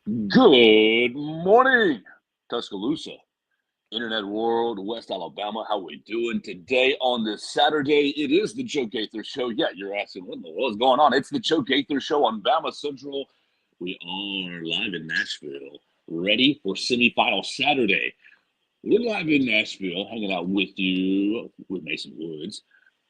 Good morning, Tuscaloosa, Internet World, West Alabama. How we doing today on this Saturday? It is the Joe Gaither Show. Yeah, you're asking what in the world is going on. It's the Joe Gaither Show on BamaCentral. We are live in Nashville, ready for semifinal Saturday. We're live in Nashville, hanging out with you with Mason Woods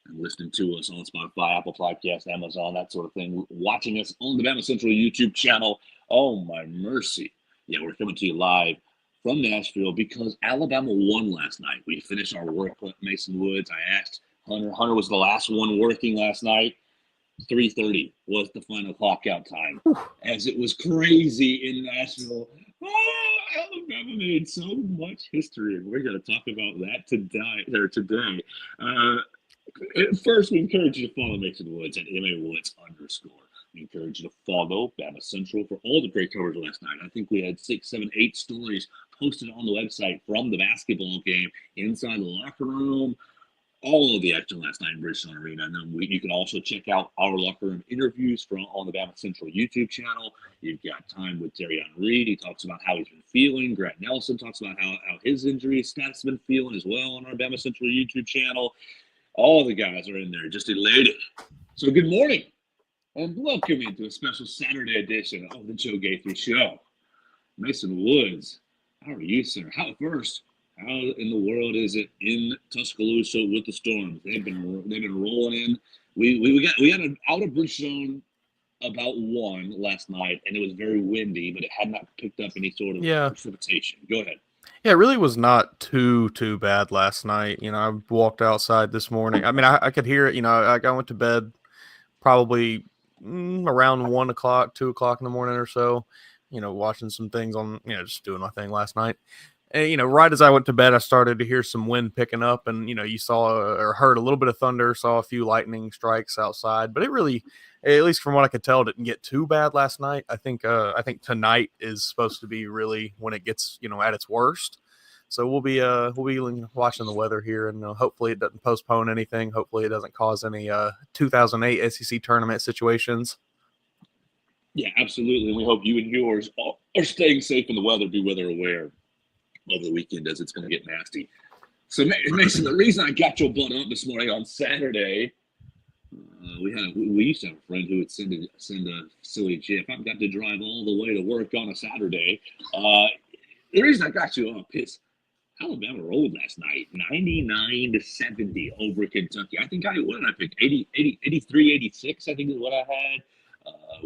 and listening to us on Spotify, Apple Podcasts, Amazon, that sort of thing. Watching us on the BamaCentral YouTube channel. Oh, my mercy. Yeah, we're coming to you live from Nashville because Alabama won last night. We finished our work with Mason Woods. I asked Hunter. Hunter was the last one working last night. 3:30 was the final clock out time, as it was crazy in Nashville. Oh, Alabama made so much history, and we're going to talk about that today. First, we encourage you to follow Mason Woods at MAWoods_. We encourage you to follow BamaCentral for all the great coverage last night. I think we had 6, 7, 8 stories posted on the website from the basketball game, inside the locker room, all of the action last night in Bridgestone Arena. And then you can also check out our locker room interviews on the BamaCentral YouTube channel. You've got time with Darian Reed. He talks about how he's been feeling. Grant Nelson talks about how his injury status has been feeling as well on our BamaCentral YouTube channel. All the guys are in there just elated. So good morning and welcome into a special Saturday edition of the Joe Gaither Show. Mason Woods, how are you, sir? How in the world is it in Tuscaloosa with the storms? They've been rolling in. We had an out of Bridgestone about 1 last night, and it was very windy, but it had not picked up any sort of precipitation. Go ahead. Yeah, it really was not too bad last night. I walked outside this morning. I mean, I could hear it. I went to bed probably around 1 o'clock, 2 o'clock in the morning or so. Watching some things on, just doing my thing last night. And, right as I went to bed, I started to hear some wind picking up, and you saw or heard a little bit of thunder, saw a few lightning strikes outside, but it really, at least from what I could tell, didn't get too bad last night. I think tonight is supposed to be really when it gets at its worst. So we'll be watching the weather here, and hopefully it doesn't postpone anything. Hopefully it doesn't cause any 2008 SEC tournament situations. Yeah, absolutely. And we hope you and yours are staying safe in the weather. Be weather aware over the weekend, as it's going to get nasty. So, Mason, the reason I got your butt up this morning on Saturday, we used to have a friend who would send a silly GIF. I've got to drive all the way to work on a Saturday. The reason I got you up is Alabama rolled last night, 99-70 over Kentucky. I think what did I pick? 83, 86, I think is what I had. I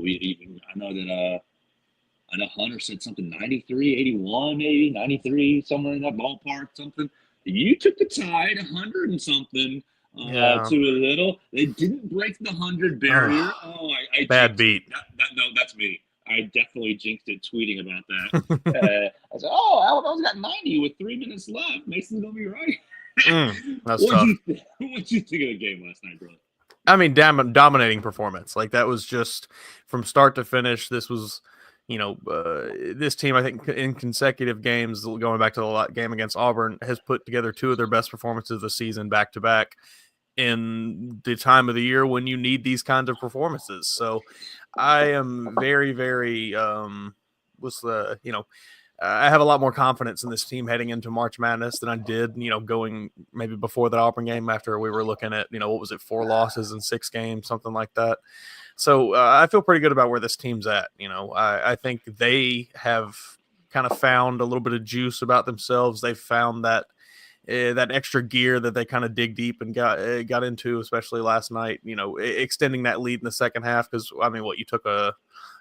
know Hunter said something 93, 81, maybe 93, somewhere in that ballpark, something. You took the Tide 100 and something to a little. They didn't break the 100 barrier. I bad beat. No, that's me. I definitely jinxed it tweeting about that. I said, Alabama's got 90 with 3 minutes left. Mason's going to be right. That's tough. What'd you think of the game last night, brother? I mean, dominating performance. Like, that was just from start to finish. This was, this team, I think, in consecutive games, going back to the game against Auburn, has put together 2 of their best performances of the season back to back in the time of the year when you need these kinds of performances. So I am very, very, I have a lot more confidence in this team heading into March Madness than I did, going maybe before the Auburn game, after we were looking at, what was it, 4 losses in 6 games, something like that. So I feel pretty good about where this team's at. I think they have kind of found a little bit of juice about themselves. They've found that extra gear that they kind of dig deep and got into, especially last night, extending that lead in the second half. Because, I mean, you took a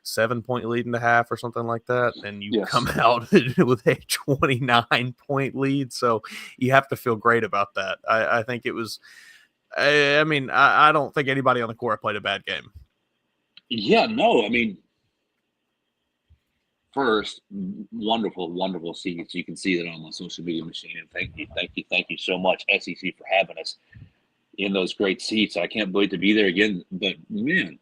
7-point lead in the half or something like that, and you come out with a 29-point lead. So you have to feel great about that. I think it was, I don't think anybody on the court played a bad game. Yeah, no, I mean, first, wonderful, wonderful seats. You can see that on my social media machine. And thank you so much, SEC, for having us in those great seats. I can't wait to be there again. But, man,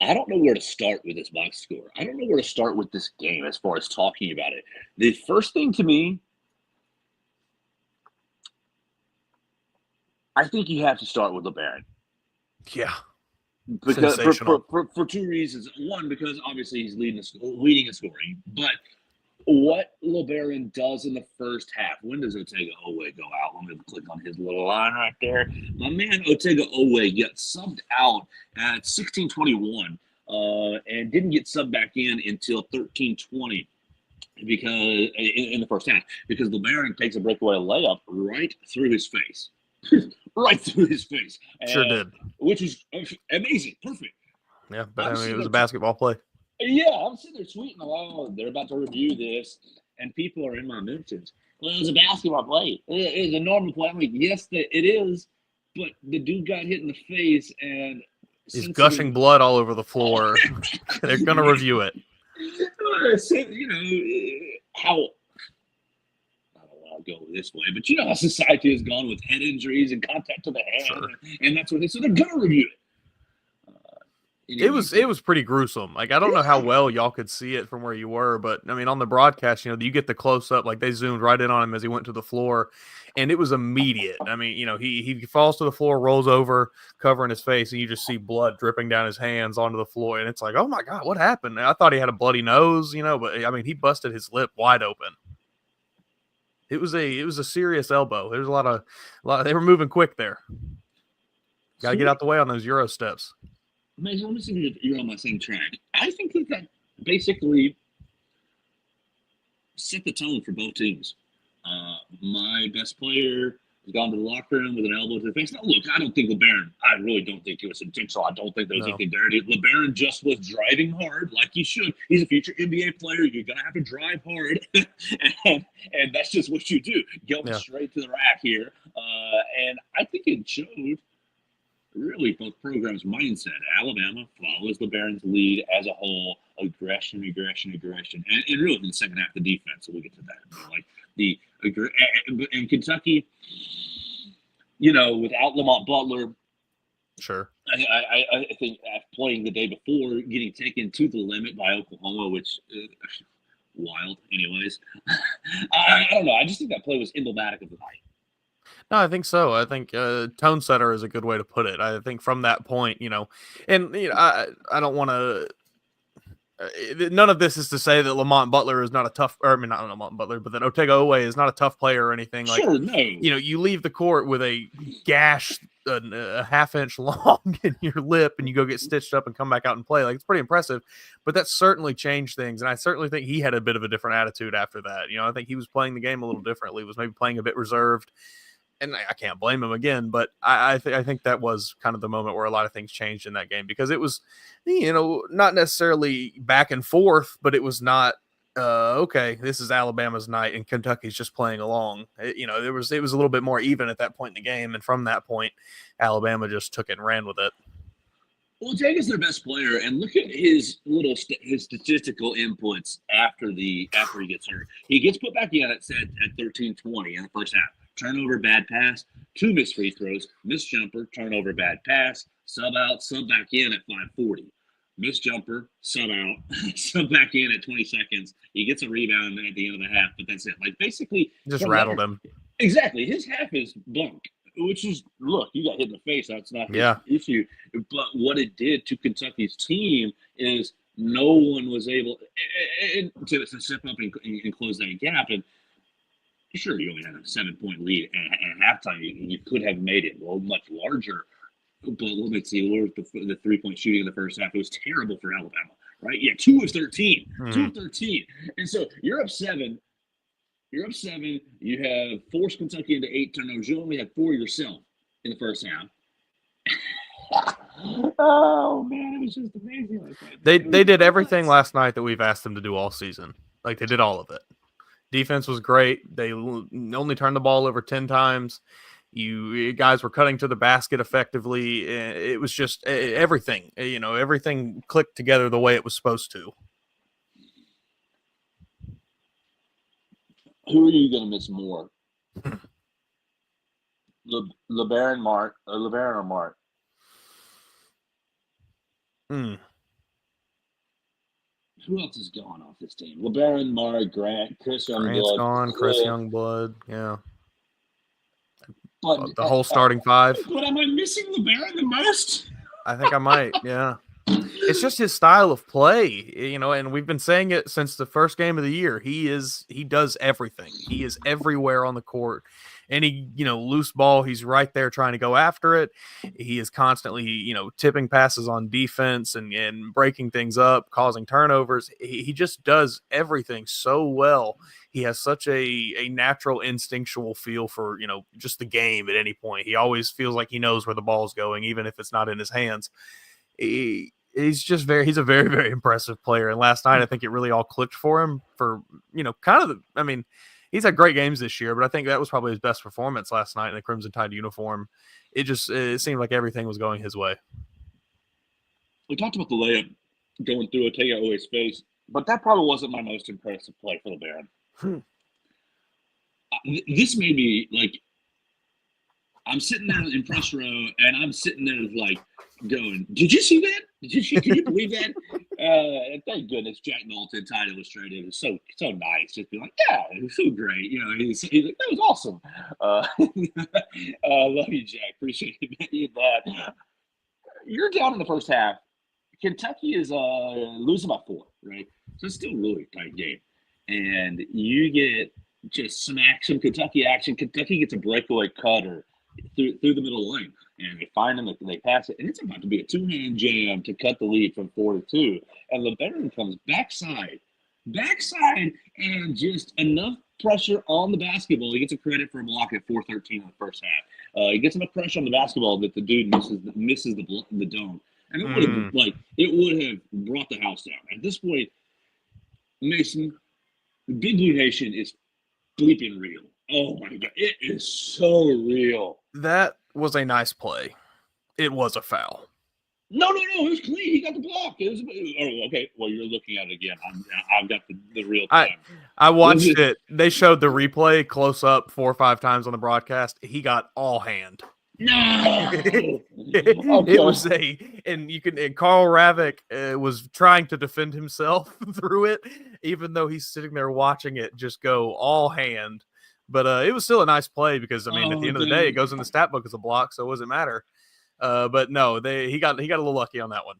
I don't know where to start with this box score. I don't know where to start with this game as far as talking about it. The first thing to me, I think you have to start with LeBaron. Yeah. because Sensational. for two reasons. One, because obviously he's leading in scoring, but what LeBaron does in the first half. When does Otega Owe go out? Let me click on his little line right there. My man Otega Owe got subbed out at 16:21 and didn't get subbed back in until 13:20 because in the first half because LeBaron takes a breakaway layup right through his face. Right through his face. Sure did. Which was amazing. Perfect. Yeah, but I mean, it was a basketball play. Yeah, I'm sitting there tweeting, oh, they're about to review this, and people are in my mentions. Well, it was a basketball play. It was a normal play. I'm like, yes, it is, but the dude got hit in the face, and he's gushing blood all over the floor. They're going to review it. You know, how I don't want to go this way, but you know how society has gone with head injuries and contact to the head, sure. And that's what so they're going to review it. It was pretty gruesome. Like, I don't know how well y'all could see it from where you were, but I mean, on the broadcast, you know, you get the close up, like they zoomed right in on him as he went to the floor, and it was immediate. I mean, you know, he falls to the floor, rolls over, covering his face, and you just see blood dripping down his hands onto the floor, and it's like, oh my God, what happened? I thought he had a bloody nose, you know, but I mean, he busted his lip wide open. It was a serious elbow. There's a lot. They were moving quick there. Got to get out the way on those Euro steps. Mason, let me see if you're on my same track. I think that basically set the tone for both teams. My best player has gone to the locker room with an elbow to the face. Now, look, I don't think LeBaron, I really don't think it was intentional. I don't think there was anything dirty. LeBaron just was driving hard like he should. He's a future NBA player. You're going to have to drive hard. and that's just what you do. Going straight to the rack here. And I think it showed really both programs' mindset. Alabama follows LeBaron's lead as a whole, aggression, and really in the second half, the defense. So we'll get to that. But like in Kentucky, you know, without Lamont Butler, sure. I think playing the day before, getting taken to the limit by Oklahoma, which wild, anyways. I don't know. I just think that play was emblematic of the night. No, I think so. I think tone setter is a good way to put it. I think from that point, you know, and you know, I don't want to. None of this is to say that Lamont Butler is not a tough, or I mean, not Lamont Butler, but that Otega Owe is not a tough player or anything. Like, sure, no. You know, you leave the court with a gash a half-inch long in your lip, and you go get stitched up and come back out and play. Like, it's pretty impressive. But that certainly changed things, and I certainly think he had a bit of a different attitude after that. You know, I think he was playing the game a little differently. Was maybe playing a bit reserved. And I can't blame him again, but I think that was kind of the moment where a lot of things changed in that game because it was, you know, not necessarily back and forth, but it was not, okay, this is Alabama's night and Kentucky's just playing along. You know, it was a little bit more even at that point in the game. And from that point, Alabama just took it and ran with it. Well, Jake's their best player, and look at his his statistical inputs after he gets hurt. He gets put back in at 13:20 in the first half. Turnover, bad pass, 2 missed free throws, missed jumper, turnover, bad pass, sub out, sub back in at 5:40. Missed jumper, sub out, sub back in at 20 seconds. He gets a rebound at the end of the half, but that's it. Like, basically, just rattled him. Exactly. His half is bunk, which is, look, you got hit in the face. That's not the issue. But what it did to Kentucky's team is no one was able to step up and close that gap. And sure, you only had a 7-point lead at halftime. You could have made it much larger. But let me see. The 3-point shooting in the first half, it was terrible for Alabama, right? Yeah, 2 of 13. 2 of 13. And so you're up 7. You're up 7. You have forced Kentucky into 8 turnovers. You only had 4 yourself in the first half. Oh, man, it was just amazing. They did everything last night that we've asked them to do all season. Like, they did all of it. Defense was great. They only turned the ball over 10 times. You guys were cutting to the basket effectively. It was just everything. You know, everything clicked together the way it was supposed to. Who are you going to miss more? LeBaron or Mark? Who else is gone off this team? LeBaron, Mark, Grant, Chris Youngblood. Grant's gone, Chris Youngblood, yeah. But the whole starting 5. But am I missing LeBaron the most? I think I might. Yeah. It's just his style of play, and we've been saying it since the first game of the year. He does everything. He is everywhere on the court. Any, loose ball, he's right there trying to go after it. He is constantly, tipping passes on defense and breaking things up, causing turnovers. He just does everything so well. He has such a natural instinctual feel for, just the game at any point. He always feels like he knows where the ball's going, even if it's not in his hands. He's a very, very impressive player. And last night, I think it really all clicked for him for, he's had great games this year, but I think that was probably his best performance last night in the Crimson Tide uniform. It seemed like everything was going his way. We talked about the layup going through a takeout away space, but that probably wasn't my most impressive play for the Baron. This made me like, I'm sitting there in press row, and I'm sitting there like going, "Did you see that? Can you believe that?" Thank goodness Jack Knowlton, Tide Illustrated, was so nice. Just be like, "Yeah, it was so great." He's like, "That was awesome." Love you, Jack. Appreciate that. You're down in the first half. Kentucky is losing by 4, right? So it's still a really tight game, and you get just some Kentucky action. Kentucky gets a breakaway cutter through the middle lane, and they find him, they pass it, and it's about to be a 2-hand jam to cut the lead from 4-2. And LeBaron comes backside, and just enough pressure on the basketball. He gets a credit for a block at 4:13 in the first half. He gets enough pressure on the basketball that the dude misses the dome, and it would have brought the house down. At this point, Mason, the Big Blue Nation is bleeping real. Oh my God, it is so real. That was a nice play. It was a foul. No, it was clean. He got the block. Okay. Well, you're looking at it again. I've got the real time. I watched it. They showed the replay close up 4 or 5 times on the broadcast. He got all hand. No, it was and Carl Ravik was trying to defend himself through it, even though he's sitting there watching it just go all hand. But it was still a nice play because at the end of the day, it goes in the stat book as a block, so it doesn't matter. But no, he got a little lucky on that one.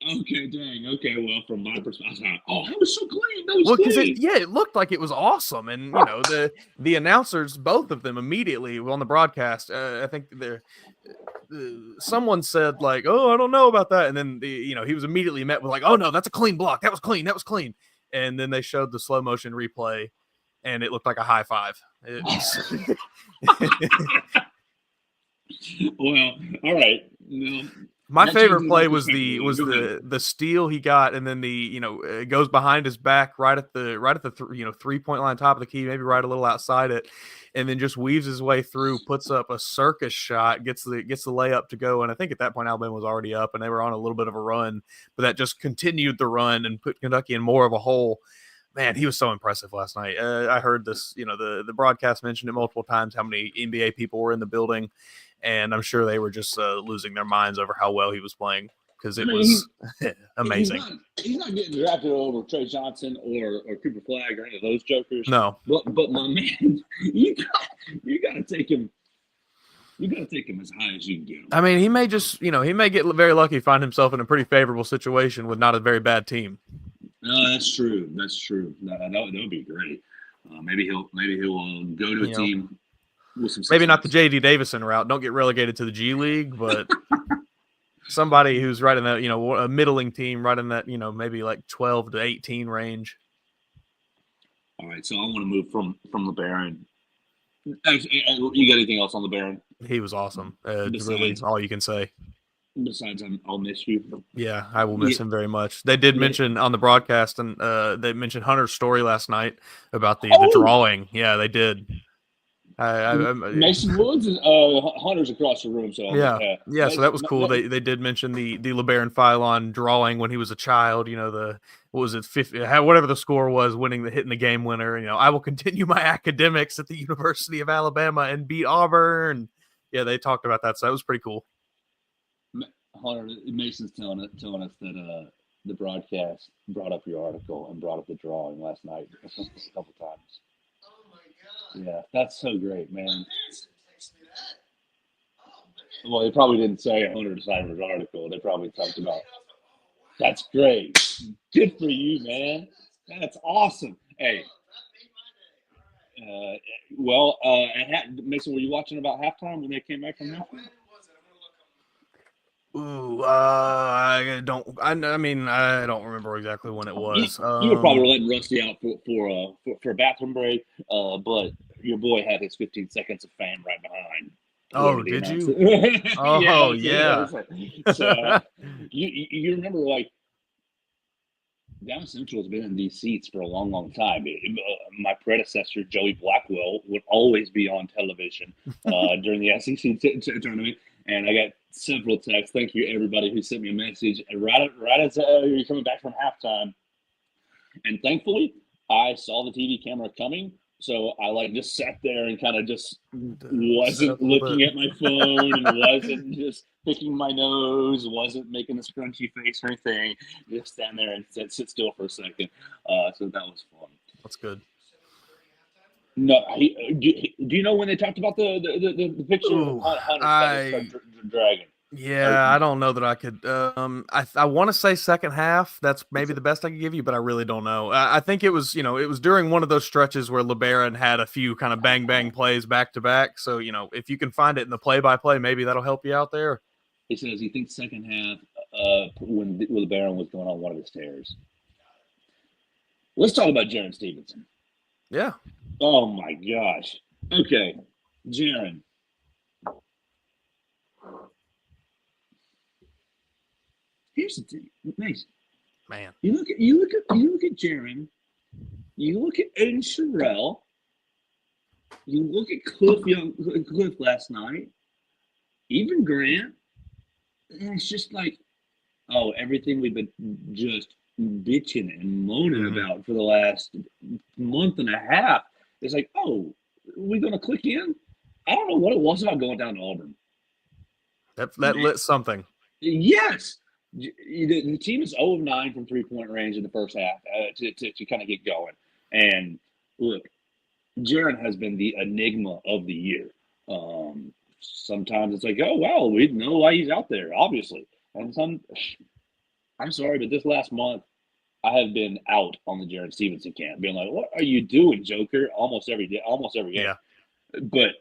Okay, dang. Okay, well, from my perspective, that was so clean. That was clean. It looked like it was awesome, and the announcers, both of them, immediately on the broadcast. I think someone said like, "Oh, I don't know about that," and then he was immediately met with like, "Oh no, that's a clean block. That was clean. That was clean." And then they showed the slow motion replay, and it looked like a high five. Well, all right. No. My favorite play was the steal he got, and then it goes behind his back right at the 3-point line, top of the key, maybe right a little outside it, and then just weaves his way through, puts up a circus shot, gets the layup to go, and I think at that point Alabama was already up, and they were on a little bit of a run, but that just continued the run and put Kentucky in more of a hole. Man, he was so impressive last night. I heard this, the broadcast mentioned it multiple times how many NBA people were in the building. And I'm sure they were just losing their minds over how well he was playing because it was amazing. He's not getting drafted over Trey Johnson or Cooper Flagg or any of those jokers. No, but my man, you got to take him. You got to take him as high as you can get him. I mean, he may just he may get very lucky, find himself in a pretty favorable situation with not a very bad team. No, that's true. That's true. That would be great. Maybe he'll go to a team. Maybe not the J.D. Davison route. Don't get relegated to the G League, but somebody who's right in that, a middling team, right in that, maybe like 12 to 18 range. All right, so I want to move from the Baron. You got anything else on the Baron? He was awesome. Really, all you can say. Besides, I'll miss you. Yeah, I will miss him very much. They did mention on the broadcast, and they mentioned Hunter's story last night about the drawing. Yeah, they did. Mason Woods and Hunter's across the room. So yeah. So that was cool. They did mention the LeBaron Philon drawing when he was a child. What was it, 50? Whatever the score was, hitting the game winner. I will continue my academics at the University of Alabama and beat Auburn. Yeah, they talked about that. So that was pretty cool. Hunter, Mason's telling us that the broadcast brought up your article and brought up the drawing last night a couple times. Yeah, that's so great, man. Well, they probably didn't say Hunter Cyber's article. They probably talked about. That's great. Good for you, man. That's awesome. Hey, uh, Mason, were you watching about halftime when they came back from halftime? Ooh, I don't. I mean, I don't remember exactly when it You, was. you were probably letting Rusty out for a bathroom break, but your boy had his 15 seconds of fame right behind whoever Oh, the did announcer. you? Yeah, Oh, yeah. so you remember like BamaCentral has been in these seats for a long, long time. My predecessor, Joey Blackwell, would always be on television during the SEC tournament. And I got several texts. Thank you, everybody who sent me a message. And right as you're coming back from halftime, and thankfully, I saw the TV camera coming. So I like just sat there and kind of just wasn't looking at my phone and wasn't just picking my nose, wasn't making a scrunchy face or anything. Just stand there and sit still for a second. So that was fun. That's good. No, do you know when they talked about the picture Ooh, of Hunter Dragon? Yeah, I don't know that I could. I want to say second half. That's maybe the best I could give you, but I really don't know. I think it was, it was during one of those stretches where LeBaron had a few kind of bang bang plays back to back. So if you can find it in the play by play, maybe that'll help you out there. He says he thinks second half when LeBaron was going on one of his tears. Let's talk about Jaron Stevenson. Yeah. Oh my gosh. Okay, Jaron. Here's the thing, Mason. Man. You look at Jaron. You look at Aiden Sherrell. You look at Cliff last night. Even Grant. And it's just like, oh, everything we've been just bitching and moaning about for the last month and a half. It's like, oh, we gonna click in? I don't know what it was about going down to Auburn. That lit something. Yes. The team is 0 of 9 from 3-point range in the first half to kind of get going. And look, Jaron has been the enigma of the year. Sometimes it's like, oh, well, we know why he's out there, obviously. And I'm sorry, but this last month, I have been out on the Jaron Stevenson camp, being like, what are you doing, Joker? Almost every day, almost every game. Yeah. But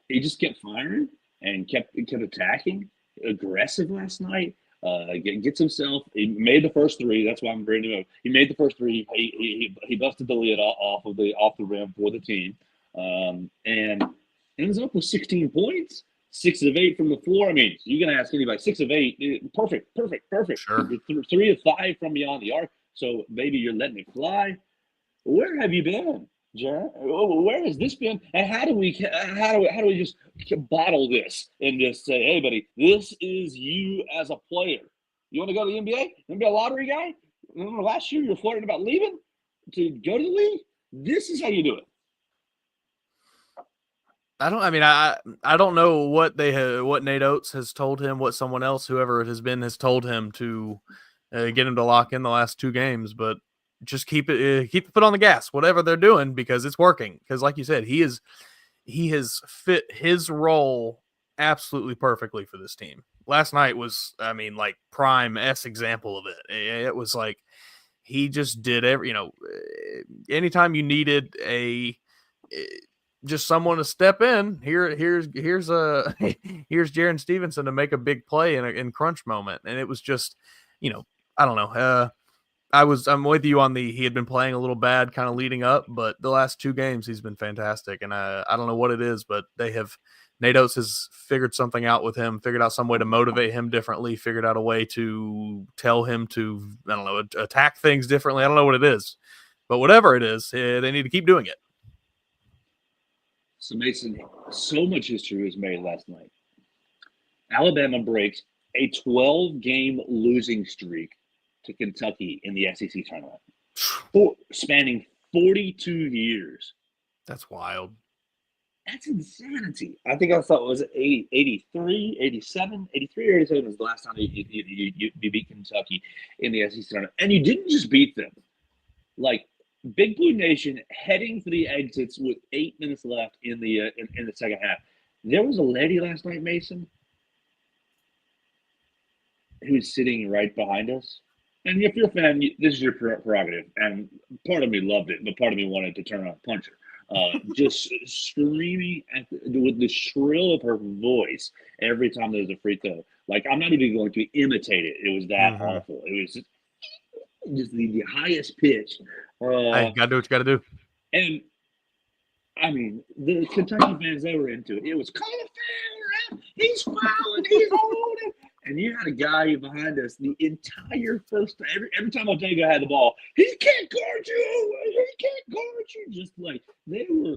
he just kept firing and kept attacking, aggressive last night. Gets himself. He made the first three. That's why I'm bringing him up. He made the first three. He busted the lid off the rim for the team, and ends up with 16 points, 6 of 8 from the floor. I mean, you can ask anybody. 6 of 8, perfect. Sure. 3 of 5 from beyond the arc. So maybe you're letting it fly. Where have you been, Jaron? Where has this been? And how do we just bottle this and just say, hey, buddy, this is you as a player. You want to go to the NBA? You want to be a lottery guy? Remember last year you were flirting about leaving to go to the league? This is how you do it. I don't know what what Nate Oates has told him, what someone else, whoever it has been, has told him to get him to lock in the last 2 games, but just keep the foot on the gas, whatever they're doing, because it's working. Because like you said, he has fit his role absolutely perfectly for this team. Last night was, like prime example of it. It was like he just did anytime you needed just someone to step in. Here's here's Jaron Stevenson to make a big play in crunch moment, and it was just, I don't know. I'm with you on he had been playing a little bad kind of leading up, but the last 2 games he's been fantastic, and I don't know what it is, but Nate Oates has figured something out with him, figured out some way to motivate him differently, figured out a way to tell him to, I don't know, attack things differently. I don't know what it is, but whatever it is, they need to keep doing it. So Mason, so much history was made last night. Alabama breaks a 12-game losing streak to Kentucky in the SEC tournament, spanning 42 years. That's wild. That's insanity. I think I thought it was 83, 87. 83 or 87 was the last time you beat Kentucky in the SEC tournament. And you didn't just beat them. Like, Big Blue Nation heading for the exits with 8 minutes left in the second half. There was a lady last night, Mason, who was sitting right behind us. And if you're a fan, this is your prerogative. And part of me loved it, but part of me wanted to turn around and punch her. Just screaming with the shrill of her voice every time there was a free throw. Like, I'm not even going to imitate it. It was that awful. It was just the highest pitch. Hey, gotta do what you gotta do. And I mean, the Kentucky fans, they were into it. It was call a foul, he's fouling, he's holding. And you had a guy behind us the entire first time. Every time Ortega had the ball, he can't guard you. He can't guard you. Just like they were.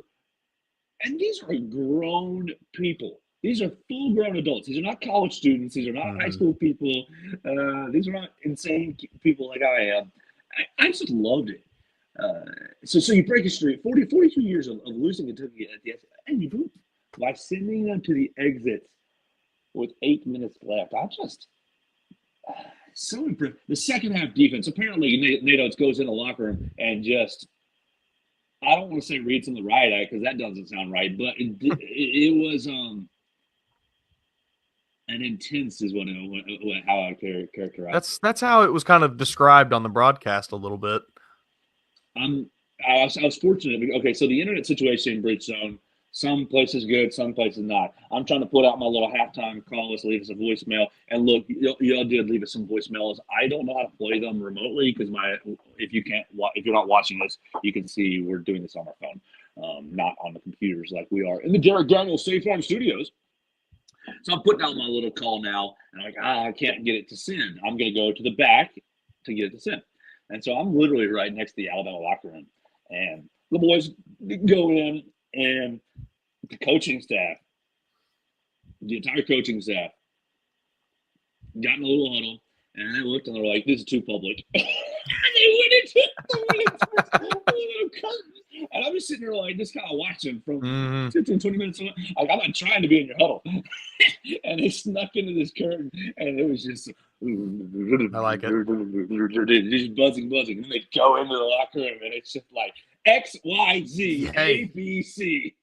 And these are grown people. These are full-grown adults. These are not college students. These are not high school people. These are not insane people like I am. I just loved it. So you break a streak, 42 years of losing Kentucky at the end, and you do it by sending them to the exits with 8 minutes left. I just so impressed. The second half defense. Apparently, Nate Oates goes in the locker room and just, I don't want to say reads in the right eye because that doesn't sound right, but it was an intense is how I characterize. That's how it was kind of described on the broadcast a little bit. I was fortunate. Okay, so the internet situation in Bridge Zone. Some places good, some places not. I'm trying to put out my little halftime call list, leave us a voicemail. And look, y'all did leave us some voicemails. I don't know how to play them remotely because if you're not watching this, you can see we're doing this on our phone, not on the computers like we are in the Jared Daniels Safe Farm Studios. So I'm putting out my little call now, and I'm like, I can't get it to send. I'm going to go to the back to get it to send. And so I'm literally right next to the Alabama locker room, and the boys go in, and the coaching staff, the entire coaching staff, got in a little huddle, and they looked and they were like, "This is too public." And they went into the little curtain, and I was sitting there like just kind of watching from 15, 20 minutes. Like, I'm not trying to be in your huddle, and they snuck into this curtain, and it was just. I like it. Just buzzing, and then they go into the locker room, and it's just like X, Y, Z, A, B, C.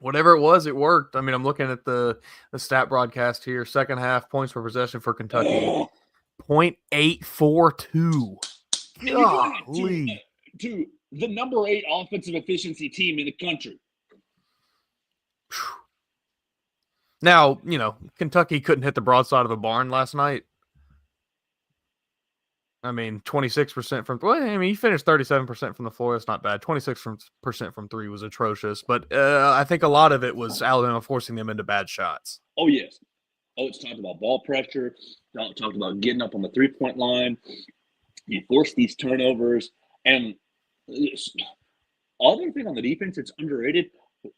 Whatever it was, it worked. I mean, I'm looking at the stat broadcast here. Second half points per possession for Kentucky, 0.842. Golly. To the number 8 offensive efficiency team in the country. Now, Kentucky couldn't hit the broadside of a barn last night. I mean, 26% from – well, I mean, he finished 37% from the floor. That's not bad. 26% from three was atrocious. But I think a lot of it was Alabama forcing them into bad shots. Oh, yes. It's talked about ball pressure. Talked about getting up on the three-point line. You force these turnovers. And other thing on the defense that's underrated,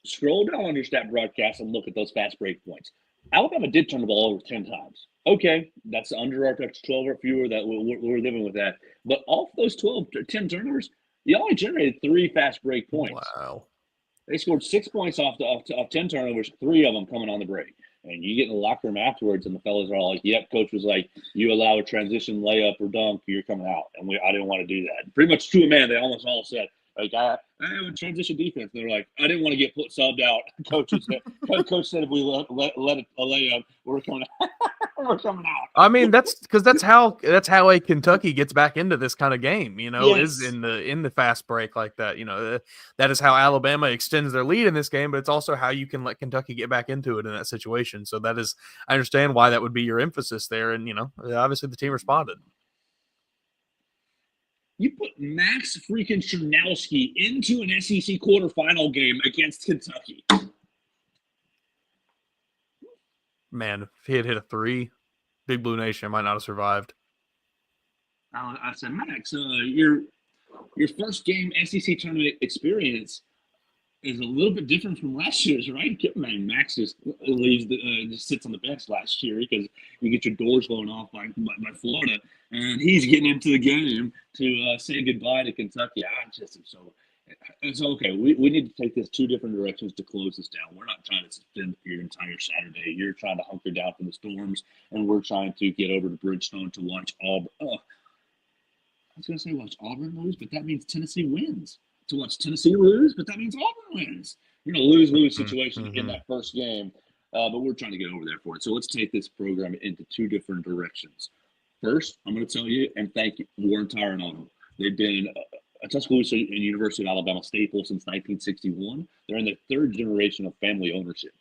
scroll down on your stat broadcast and look at those fast break points. Alabama did turn the ball over 10 times. Okay, that's under our 12 or fewer that we're living with that. But off those 10 turnovers, you only generated 3 fast break points. Wow. They scored 6 points off 10 turnovers, 3 of them coming on the break. And you get in the locker room afterwards, and the fellas are all like, yep, coach was like, you allow a transition layup or dunk, you're coming out. And I didn't want to do that. Pretty much to a man, they almost all said, like, I have a transition defense. They're like, I didn't want to get subbed out. Coach said if we let a layup, we're coming out. We're coming out. I mean, that's how a Kentucky gets back into this kind of game. Is in the fast break like that. That is how Alabama extends their lead in this game, but it's also how you can let Kentucky get back into it in that situation. So I understand why that would be your emphasis there, and obviously the team responded. You put Max freaking Chernowski into an SEC quarterfinal game against Kentucky. Man, if he had hit a 3, Big Blue Nation might not have survived. I said, Max, your first game SEC tournament experience is a little bit different from last year's, right? Man, Max just leaves, just sits on the bench last year because you get your doors blown off by Florida, and he's getting into the game to say goodbye to Kentucky. I just am so. It's okay. We need to take this 2 different directions to close this down. We're not trying to suspend your entire Saturday. You're trying to hunker down from the storms, and we're trying to get over to Bridgestone to watch Auburn. I was going to say watch Auburn lose, but that means Tennessee wins. To watch Tennessee lose, but that means Auburn wins. You're in a lose-lose situation in that first game. but we're trying to get over there for it. So let's take this program into two different directions. First, I'm going to tell you and thank you, Warren Tire and Auto. They've been a Tuscaloosa and University of Alabama staple since 1961. They're in the third generation of family ownership.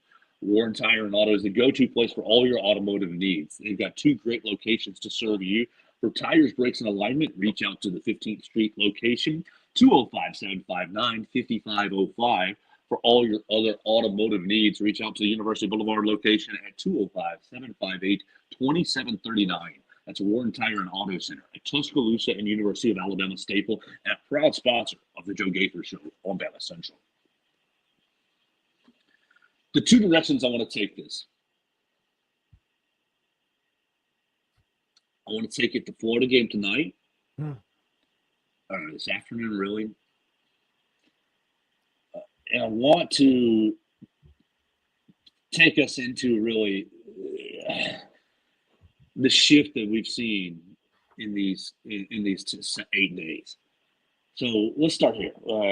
Warren Tire and Auto is the go-to place for all your automotive needs. They've got two great locations to serve you. For tires, brakes, and alignment, reach out to the 15th Street location, 205-759-5505. For all your other automotive needs, reach out to the University Boulevard location at 205-758-2739. That's Warren Tire and Auto Center, a Tuscaloosa and University of Alabama staple, and a proud sponsor of the Joe Gaither Show on BamaCentral. The two directions I want to take this. I want to take it to Florida game tonight. This afternoon, really. And I want to take us into really the shift that we've seen in these 8 days. So let's start here.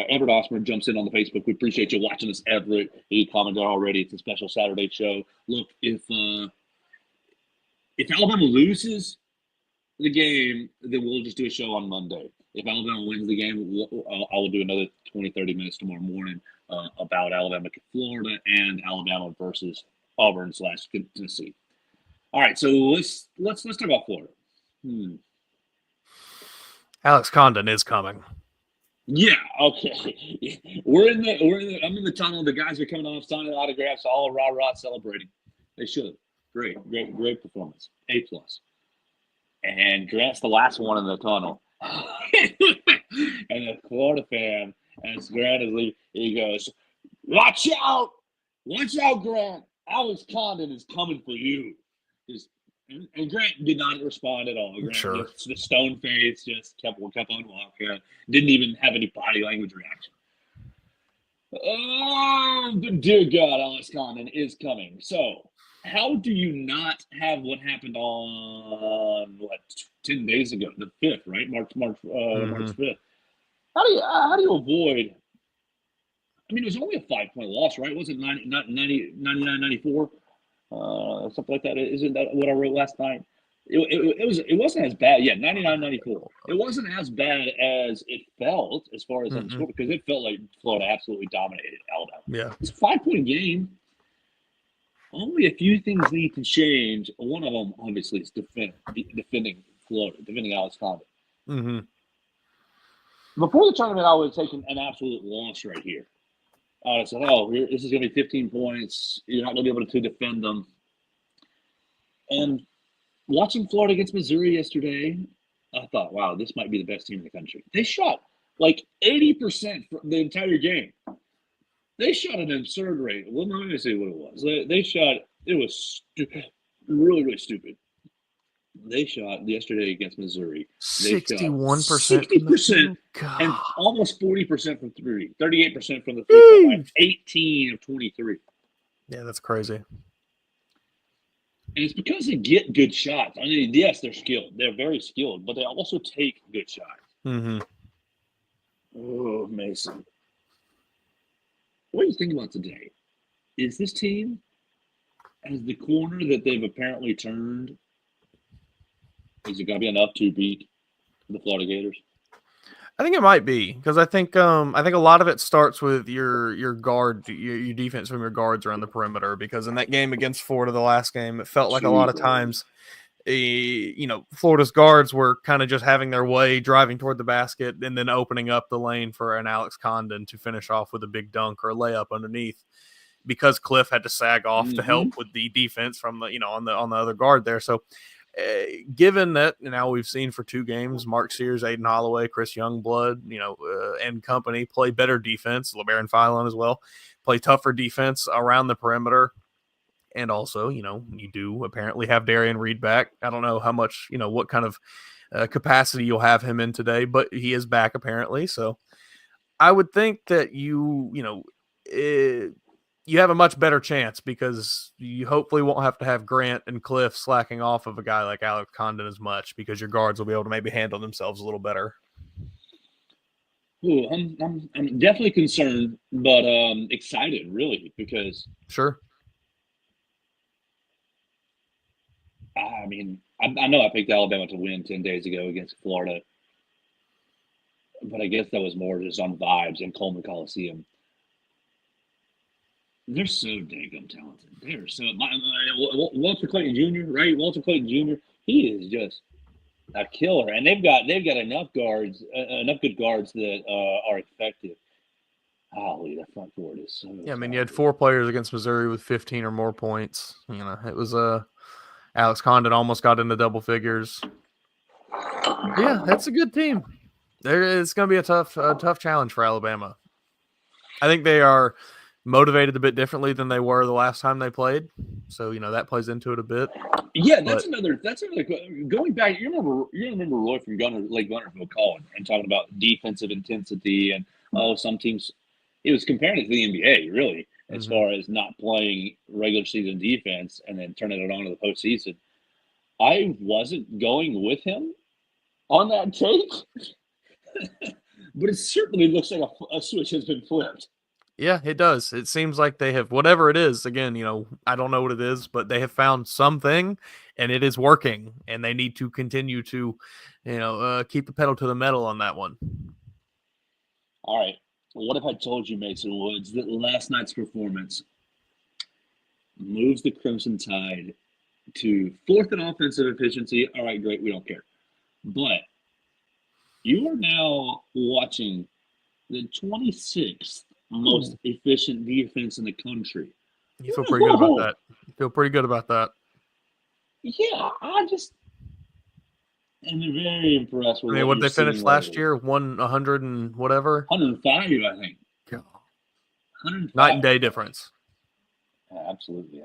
Everett Osborne jumps in on the Facebook. We appreciate you watching us, Everett. He commented already. It's a special Saturday show. Look, if Alabama loses the game, then we'll just do a show on Monday. If Alabama wins the game, I will do another 20, 30 minutes tomorrow morning about Alabama, Florida, and Alabama versus Auburn / Tennessee. All right, so let's talk about Florida. Alex Condon is coming. Yeah, okay. I'm in the tunnel. The guys are coming off signing autographs, all rah celebrating. They should. Great performance. A+. And Grant's the last one in the tunnel. And the Florida fan, as Grant is leaving, he goes, "Watch out, Grant! Alex Condon is coming for you." And Grant did not respond at all. Grant, sure. Just the stone face, just kept on walking. Didn't even have any body language reaction. Oh, dear God, Alex Condon is coming. So, how do you not have what happened on 10 days ago, the 5th, right? March 5th. How do you avoid? I mean, it was only a 5-point loss, right? Was it 99-94? Something like that. Isn't that what I wrote last night? It wasn't as bad. Yeah, 99-94. It wasn't as bad as it felt as far as on the score, because it felt like Florida absolutely dominated Alabama. Yeah, it's a 5-point game. Only a few things need to change. One of them, obviously, is defending Florida, defending Alex Condon. Before the tournament, I would have taken an absolute loss right here. I said, this is going to be 15 points. You're not going to be able to defend them. And watching Florida against Missouri yesterday, I thought, wow, this might be the best team in the country. They shot like 80% for the entire game. They shot an absurd rate. Well, let me see what it was. They shot, it was really, really stupid. They shot yesterday against Missouri. 61%. 60% and almost 40% from three. 38% from the three-point line. 18 of 23. Yeah, that's crazy. And it's because they get good shots. I mean, yes, they're skilled. They're very skilled, but they also take good shots. Oh, Mason. What do you think about today? Is this team, as the corner that they've apparently turned, is it going to be enough to beat the Florida Gators? I think it might be, because I think a lot of it starts with your guard, your defense from your guards around the perimeter. Because in that game against Florida, the last game, it felt like a lot of times, Florida's guards were kind of just having their way, driving toward the basket, and then opening up the lane for an Alex Condon to finish off with a big dunk or a layup underneath, because Cliff had to sag off to help with the defense from the on the other guard there. So, given that now we've seen for 2 games, Mark Sears, Aiden Holloway, Chris Youngblood, and company play better defense, LeBaron Philon as well, play tougher defense around the perimeter. And also, you do apparently have Darian Reed back. I don't know how much, what kind of capacity you'll have him in today, but he is back apparently. So I would think that you have a much better chance, because you hopefully won't have to have Grant and Cliff slacking off of a guy like Alex Condon as much, because your guards will be able to maybe handle themselves a little better. Ooh, I'm definitely concerned, but excited, really, because sure. I mean, I know I picked Alabama to win 10 days ago against Florida, but I guess that was more just on vibes in Coleman Coliseum. They're so daggum talented. They're so Walter Clayton Jr. Right? Walter Clayton Jr. He is just a killer, and they've got enough guards, enough good guards that are effective. Golly, that front court is so. Yeah, I mean, you had 4 players against Missouri with 15 or more points. You know, it was Alex Condon almost got into double figures. Yeah, that's a good team. It's going to be a tough challenge for Alabama. I think they are motivated a bit differently than they were the last time they played. So, that plays into it a bit. Yeah, that's another going back. You remember Roy from Lake Gunnersville calling and talking about defensive intensity and some teams. It was comparing it to the NBA, really, as far as not playing regular season defense and then turning it on to the postseason. I wasn't going with him on that take, but it certainly looks like a switch has been flipped. Yeah, it does. It seems like they have, whatever it is, again, I don't know what it is, but they have found something and it is working, and they need to continue to, keep the pedal to the metal on that one. All right. What if I told you, Mason Woods, that last night's performance moves the Crimson Tide to 4th in offensive efficiency? All right, great. We don't care. But you are now watching the 26th most efficient defense in the country. You feel pretty good about that. You feel pretty good about that. Yeah, I just am very impressed with. What did they finish last year? 100 and whatever. 105, I think. God. 105. Night and day difference. Absolutely.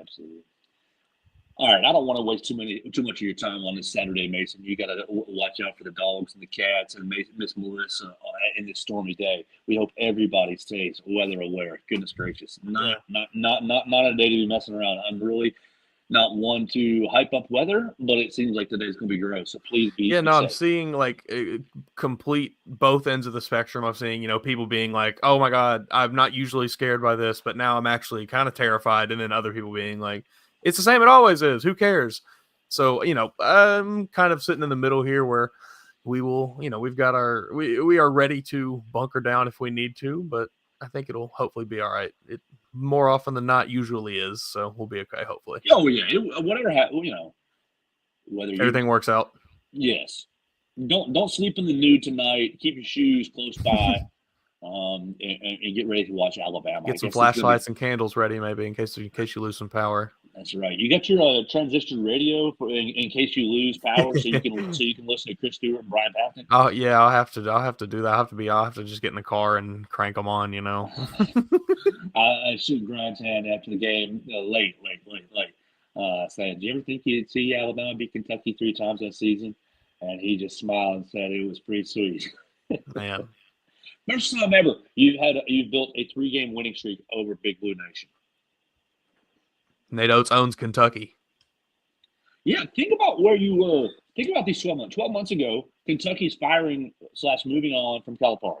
All right, I don't want to waste too much of your time on this Saturday, Mason. You got to watch out for the dogs and the cats and Miss Melissa in this stormy day. We hope everybody stays weather aware. Goodness gracious, not a day to be messing around. I'm really not one to hype up weather, but it seems like today's going to be gross. So please be. Yeah, no, I'm seeing complete both ends of the spectrum. I'm seeing people being like, "Oh my God, I'm not usually scared by this, but now I'm actually kind of terrified," and then other people being like, "It's the same it always is. Who cares?" So, I'm kind of sitting in the middle here where we will, we've got we are ready to bunker down if we need to, but I think it'll hopefully be all right. It more often than not usually is, so we'll be okay, hopefully. Oh, yeah. Whatever happens, whether everything works out. Yes. Don't sleep in the nude tonight. Keep your shoes close by. And get ready to watch Alabama. Get some flashlights and candles ready, maybe in case you lose some power. That's right. You got your transistor radio in case you lose power, so you can listen to Chris Stewart and Brian Patton. Oh yeah, I'll have to do that. I'll have to just get in the car and crank them on. I shook Grimes' hand after the game, late. Saying, "Do you ever think you'd see Alabama beat Kentucky 3 times that season?" And he just smiled and said it was pretty sweet. Man. First time ever you've built a 3-game winning streak over Big Blue Nation. Nate Oates owns Kentucky. Yeah, think about where you were. Think about these 12 months. 12 months ago, Kentucky's firing / moving on from Calipari.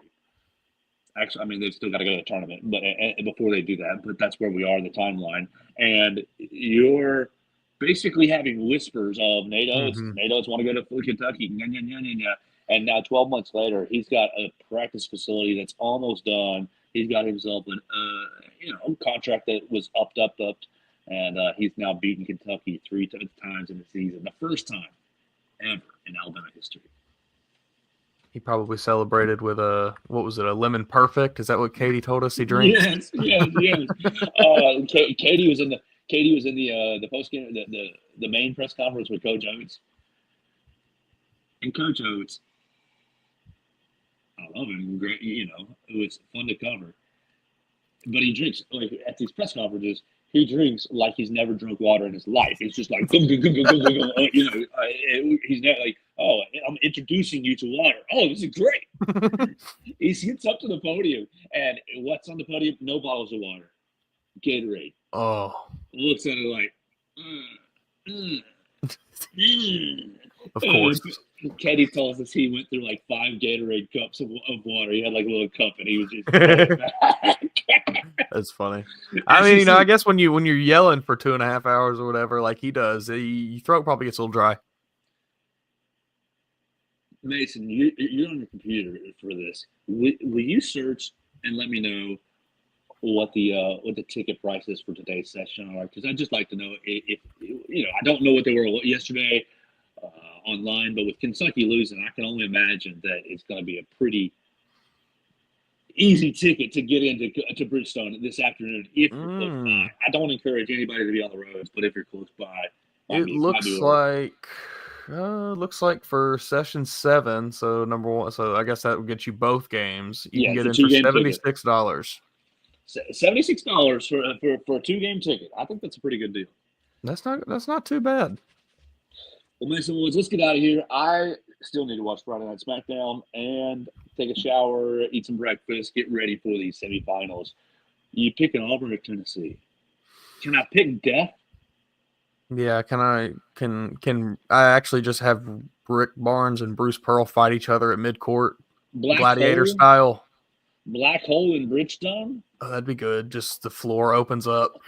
Actually, I mean, they've still got to go to the tournament, but before they do that, but that's where we are in the timeline. And you're basically having whispers of Nate Oates. Mm-hmm. Nate Oates want to go to Kentucky. And now 12 months later, he's got a practice facility that's almost done. He's got himself a contract that was upped. And he's now beaten Kentucky 3 times in the season. The first time ever in Alabama history. He probably celebrated with a lemon perfect? Is that what Katie told us he drinks? Yes. Katie was in the post game, the main press conference with Coach Oates. And Coach Oates, I love him. Great, it was fun to cover. But he drinks at these press conferences. He drinks like he's never drunk water in his life. It's just like, he's not like, "Oh, I'm introducing you to water. Oh, this is great." He gets up to the podium, and what's on the podium? No bottles of water. Gatorade. Oh. Looks at it like, Of course. Katie tells us he went through like 5 Gatorade cups of water. He had like a little cup, and he was just It's funny. I mean, SEC, I guess when you're yelling for 2.5 hours or whatever, like he does, your throat probably gets a little dry. Mason, you're on your computer for this. Will you search and let me know what the ticket prices for today's session are? Because I'd just like to know if I don't know what they were yesterday online, but with Kentucky losing, I can only imagine that it's going to be a pretty easy ticket to get into to Bridgestone this afternoon if you're close by. I don't encourage anybody to be on the roads, but if you're close by, It looks like for session 7, so number 1, so I guess that would get you both games. You can it's get a in for two-game $76. $76 for a 2-game ticket. I think that's a pretty good deal. That's not too bad. Well, Mason Woods, let's get out of here. I still need to watch Friday Night SmackDown and take a shower, eat some breakfast, get ready for these semifinals. You picking Auburn or Tennessee? Can I pick death? Yeah, can I actually just have Rick Barnes and Bruce Pearl fight each other at midcourt, gladiator style? Black hole in Bridgestone? Oh, that'd be good. Just the floor opens up.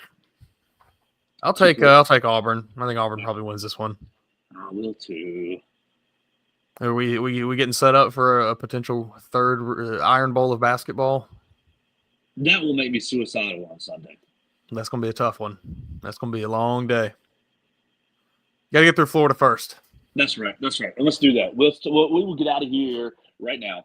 I'll take Auburn. I think Auburn probably wins this one. I will too. Are we getting set up for a potential third Iron Bowl of basketball? That will make me suicidal on Sunday. That's going to be a tough one. That's going to be a long day. Got to get through Florida first. That's right. And let's do that. We will get out of here right now.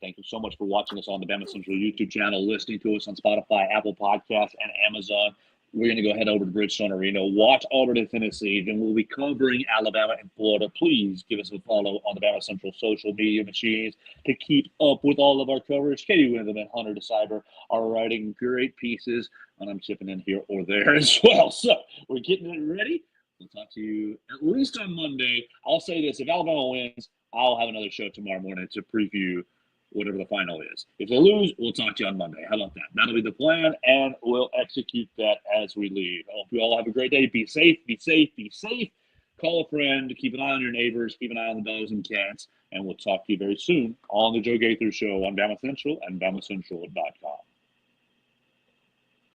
Thank you so much for watching us on the BamaCentral YouTube channel, listening to us on Spotify, Apple Podcasts, and Amazon. We're going to go head over to Bridgestone Arena, watch Auburn and Tennessee, then we'll be covering Alabama and Florida. Please give us a follow on the BamaCentral social media machines to keep up with all of our coverage. Katie Windham and Hunter DeCyber are writing great pieces, and I'm chipping in here or there as well. So we're getting it ready. We'll talk to you at least on Monday. I'll say this, if Alabama wins, I'll have another show tomorrow morning to preview whatever the final is. If they lose, we'll talk to you on Monday. How about that? That'll be the plan, and we'll execute that as we leave. I hope you all have a great day. Be safe, be safe, be safe. Call a friend. Keep an eye on your neighbors. Keep an eye on the dogs and cats, and we'll talk to you very soon on the Joe Gaither Show on BamaCentral and BamaCentral.com.